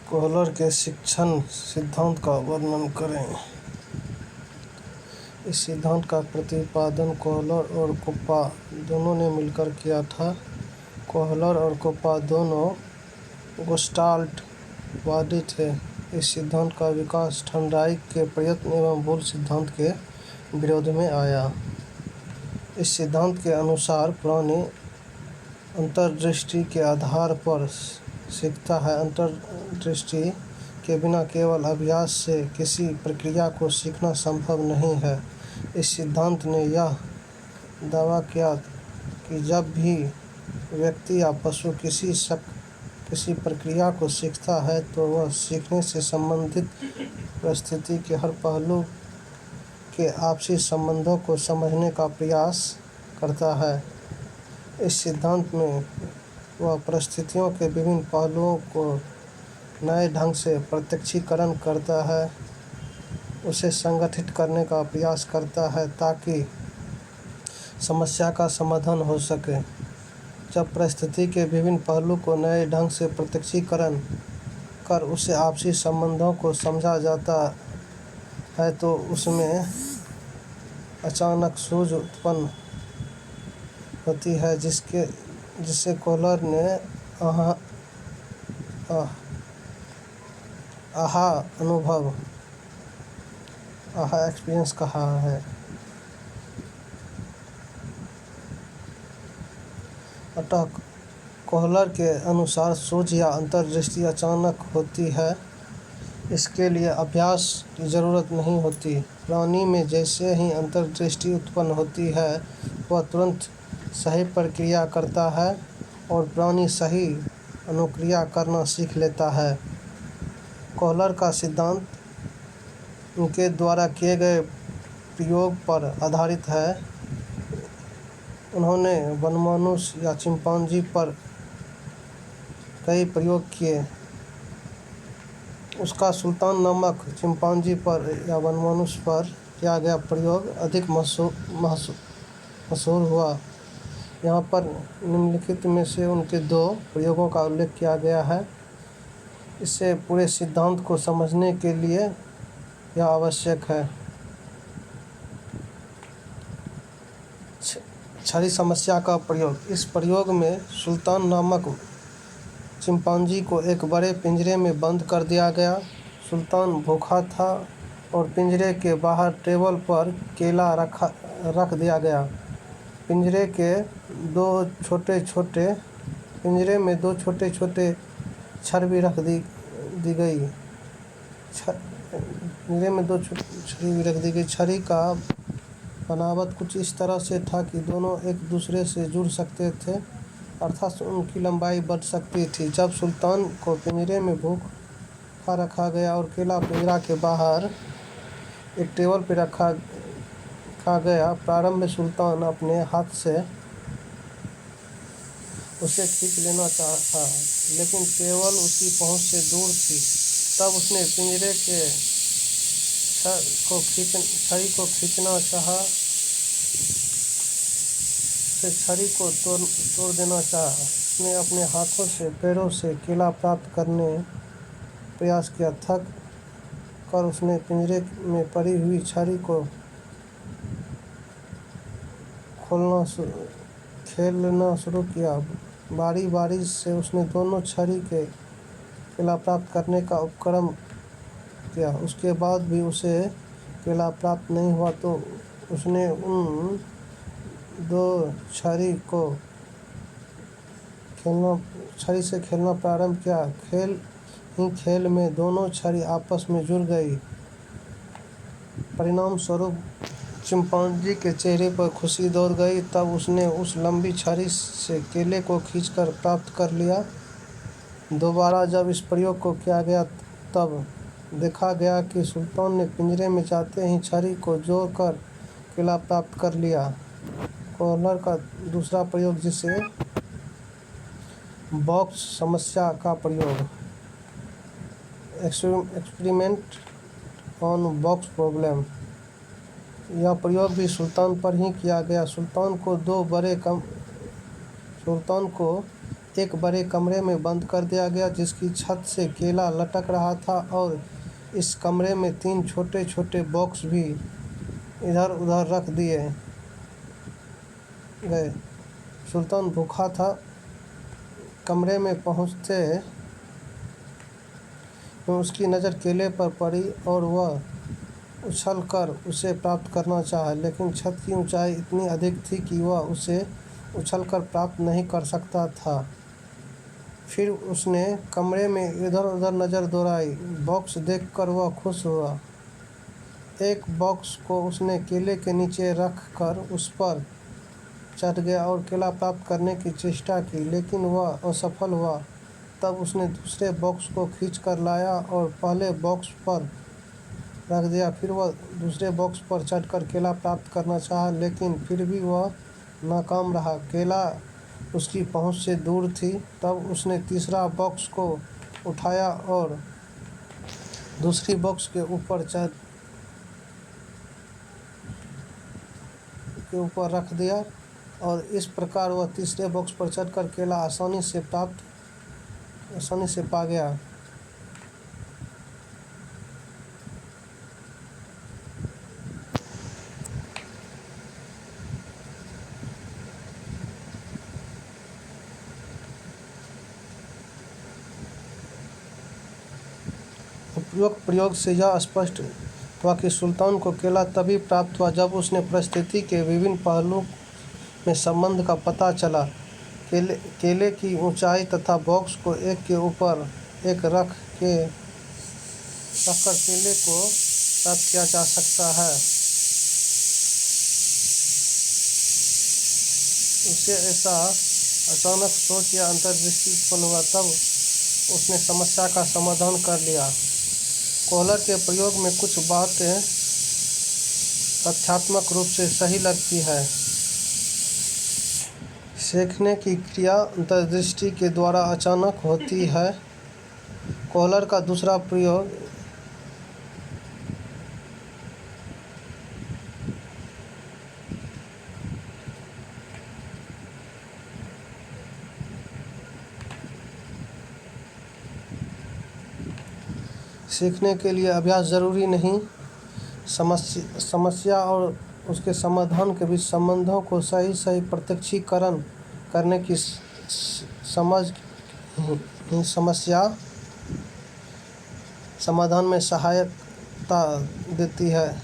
Kohler के शिक्षण सिद्धांत का वर्णन करें। इस सिद्धांत का प्रतिपादन कोहलर और कोप्पा दोनों ने मिलकर किया था। कोहलर और कोप्पा दोनों गेस्टाल्ट वादी थे। इस सिद्धांत का विकास थॉर्नडाइक के प्रयत्न एवं बोह्ल सिद्धांत के विरोध में आया। इस सिद्धांत के अनुसार प्राणी अंतर्दृष्टि के आधार पर सीखता है। अंतर्दृष्टि के बिना केवल अभ्यास से किसी प्रक्रिया को सीखना संभव नहीं है। इस सिद्धांत ने यह दावा किया कि जब भी व्यक्ति या पशु किसी प्रक्रिया को सीखता है तो वह सीखने से संबंधित परिस्थिति के हर पहलू के आपसी संबंधों को समझने का प्रयास करता है। इस सिद्धांत में वह परिस्थितियों के विभिन्न पहलुओं को नए ढंग से प्रत्यक्षीकरण करता है, उसे संगठित करने का प्रयास करता है ताकि समस्या का समाधान हो सके। जब परिस्थिति के विभिन्न पहलू को नए ढंग से प्रत्यक्षीकरण कर उसे आपसी संबंधों को समझा जाता है तो उसमें अचानक सूझ उत्पन्न होती है, जिसे कोहलर ने आहा अनुभव एक्सपीरियंस कहा है। अतः कोहलर के अनुसार सूझ या अंतर्दृष्टि अचानक होती है। इसके लिए अभ्यास की जरूरत नहीं होती। प्राणी में जैसे ही अंतर्दृष्टि उत्पन्न होती है वह तुरंत सही प्रक्रिया करता है और प्राणी सही अनुक्रिया करना सीख लेता है। कोहलर का सिद्धांत उनके द्वारा किए गए प्रयोग पर आधारित है। उन्होंने वनमानुष या चिंपांजी पर कई प्रयोग किए। उसका सुल्तान नामक चिंपांजी पर या वनमानुष पर किया गया प्रयोग अधिक मशहूर हुआ। यहाँ पर निम्नलिखित में से उनके दो प्रयोगों का उल्लेख किया गया है। इससे पूरे सिद्धांत को समझने के लिए यह आवश्यक है। छड़ी समस्या का प्रयोग। इस प्रयोग में सुल्तान नामक चिंपांजी को एक बड़े पिंजरे में बंद कर दिया गया। सुल्तान भूखा था और पिंजरे के बाहर टेबल पर केला रख दिया गया। पिंजरे में दो छोटे छोटे छड़ भी रख दी गई। पिंजरे में दो छड़ी भी रख दी गई। छड़ी का बनावट कुछ इस तरह से था कि दोनों एक दूसरे से जुड़ सकते थे, अर्थात उनकी लंबाई बढ़ सकती थी। जब सुल्तान को पिंजरे में भूखा रखा गया और केला पिंजरा के बाहर एक टेबल पर रखा गया, प्रारंभ में सुल्तान अपने हाथ से उसे खींच लेना चाहा, लेकिन टेबल उसकी पहुंच से दूर थी। तब उसने पिंजरे के छड़ी को खींचना चाहा, उसे छड़ी को तोड़ देना चाहा। उसने अपने हाथों से पैरों से केला प्राप्त करने प्रयास किया। थक कर उसने पिंजरे में पड़ी हुई छड़ी को खेलना शुरू किया। बारी बारी से उसने दोनों छड़ी के केला प्राप्त करने का उपक्रम किया। उसके बाद भी उसे केला प्राप्त नहीं हुआ तो उसने उन दो छड़ी से खेलना प्रारंभ किया। खेल में दोनों छड़ी आपस में जुड़ गई। परिणाम स्वरूप चिंपांजी के चेहरे पर खुशी दौड़ गई। तब उसने उस लंबी छड़ी से केले को खींचकर प्राप्त कर लिया। दोबारा जब इस प्रयोग को किया गया तब देखा गया कि सुल्तान ने पिंजरे में जाते ही छड़ी को जोड़कर केला प्राप्त कर लिया। कोहलर का दूसरा प्रयोग, जिसे बॉक्स समस्या का प्रयोग, एक्सपेरिमेंट ऑन बॉक्स प्रॉब्लम, यह प्रयोग भी सुल्तान पर ही किया गया। सुल्तान को एक बड़े कमरे में बंद कर दिया गया जिसकी छत से केला लटक रहा था और इस कमरे में 3 छोटे छोटे बॉक्स भी इधर उधर रख दिए गए। सुल्तान भूखा था। कमरे में पहुंचते उसकी नज़र केले पर पड़ी और वह उछलकर उसे प्राप्त करना चाहा, लेकिन छत की ऊंचाई इतनी अधिक थी कि वह उसे उछलकर प्राप्त नहीं कर सकता था। फिर उसने कमरे में इधर उधर नज़र दौड़ाई। बॉक्स देखकर वह खुश हुआ। एक बॉक्स को उसने केले के नीचे रख कर उस पर चढ़ गया और केला प्राप्त करने की चेष्टा की, लेकिन वह असफल हुआ। तब उसने दूसरे बॉक्स को खींच कर लाया और पहले बॉक्स पर रख दिया। फिर वह दूसरे बॉक्स पर चढ़कर केला प्राप्त करना चाहा, लेकिन फिर भी वह नाकाम रहा। केला उसकी पहुंच से दूर थी। तब उसने तीसरा बॉक्स को उठाया और दूसरी बॉक्स के ऊपर रख दिया और इस प्रकार वह तीसरे बॉक्स पर चढ़कर केला आसानी से पा गया। उपयुक्त प्रयोग से यह स्पष्ट हुआ कि सुल्तान को केला तभी प्राप्त हुआ जब उसने परिस्थिति के विभिन्न पहलुओं में संबंध का पता चला। केले की ऊंचाई तथा बॉक्स को एक के ऊपर एक रखकर केले को प्राप्त किया जा सकता है। उसे ऐसा अचानक सोच या अंतर्दृष्टि उत्पन्न हुआ। तब उसने समस्या का समाधान कर लिया। कोहलर के प्रयोग में कुछ बातें तथ्यात्मक रूप से सही लगती है। सीखने की क्रिया अंतर्दृष्टि के द्वारा अचानक होती है। कोहलर का दूसरा प्रयोग सीखने के लिए अभ्यास जरूरी नहीं। समस्या और उसके समाधान के बीच संबंधों को सही प्रत्यक्षीकरण करने की समझ समस्या समाधान में सहायता देती है।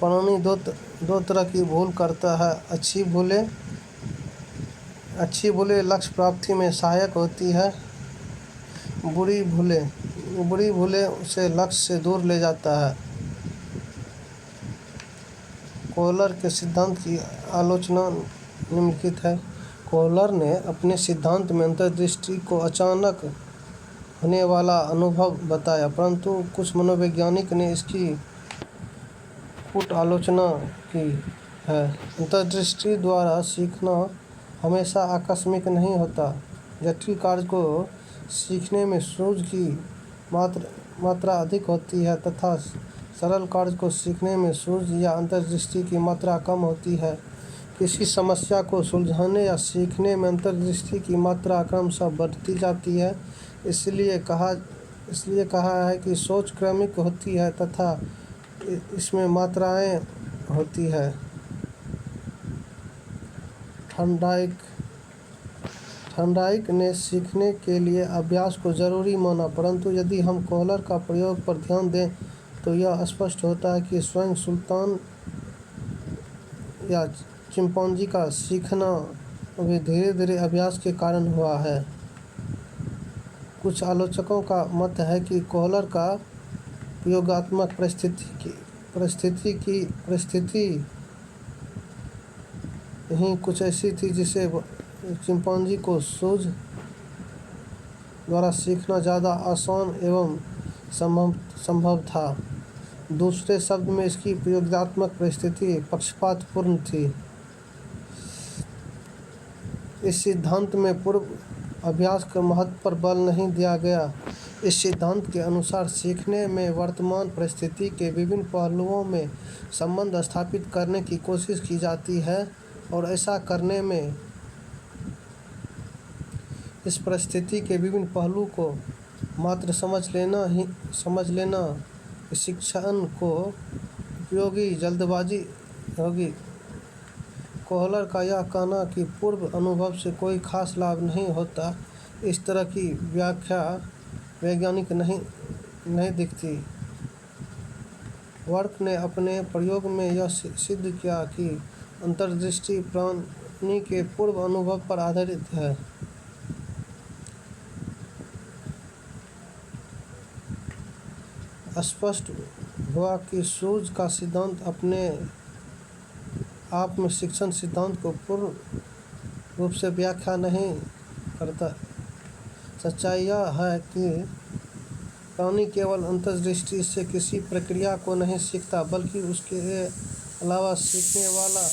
पाणिनि दो तरह की भूल करता है। अच्छी भूलें लक्ष्य प्राप्ति में सहायक होती है। बुरी भूलें उसे लक्ष्य से दूर ले जाता है। कोहलर के सिद्धांत की आलोचना निम्नलिखित है। कोहलर ने अपने सिद्धांत में अंतर्दृष्टि को अचानक होने वाला अनुभव बताया, परंतु कुछ मनोवैज्ञानिक ने इसकी कूट आलोचना की है। अंतर्दृष्टि द्वारा सीखना हमेशा आकस्मिक नहीं होता। जटिल कार्य को सीखने में सूझ की मात्रा अधिक होती है तथा सरल कार्य को सीखने में सूझ या अंतर्दृष्टि की मात्रा कम होती है। किसी समस्या को सुलझाने या सीखने में अंतर्दृष्टि की मात्रा क्रमशः बढ़ती जाती है। इसलिए कहा है कि सोच क्रमिक होती है तथा इसमें मात्राएं होती है। थॉर्नडाइक ने सीखने के लिए अभ्यास को जरूरी माना, परंतु यदि हम कोहलर का प्रयोग पर ध्यान दें तो यह स्पष्ट होता है कि स्वयं सुल्तान या चिंपांजी का सीखना भी धीरे धीरे अभ्यास के कारण हुआ है। कुछ आलोचकों का मत है कि कोहलर का प्रयोगात्मक परिस्थिति ही कुछ ऐसी थी जिसे चिंपांजी को सूझ द्वारा सीखना ज़्यादा आसान एवं संभव था। दूसरे शब्द में इसकी प्रयोगात्मक परिस्थिति पक्षपातपूर्ण थी। इस सिद्धांत में पूर्व अभ्यास के महत्व पर बल नहीं दिया गया। इस सिद्धांत के अनुसार सीखने में वर्तमान परिस्थिति के विभिन्न पहलुओं में संबंध स्थापित करने की कोशिश की जाती है और ऐसा करने में इस परिस्थिति के विभिन्न पहलू को मात्र समझ लेना शिक्षण को उपयोगी जल्दबाजी होगी। कोहलर का यह कहना कि पूर्व अनुभव से कोई खास लाभ नहीं होता, इस तरह की व्याख्या वैज्ञानिक नहीं दिखती। वर्क ने अपने प्रयोग में यह सिद्ध किया कि अंतर्दृष्टि प्राणी के पूर्व अनुभव पर आधारित है। स्पष्ट हुआ कि सूज का सिद्धांत अपने आप में शिक्षण सिद्धांत को पूर्ण रूप से व्याख्या नहीं करता। सच्चाई यह है कि प्राणी केवल अंतर्दृष्टि से किसी प्रक्रिया को नहीं सीखता, बल्कि उसके अलावा सीखने वाला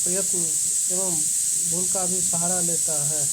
प्रयत्न एवं भूल का भी सहारा लेता है।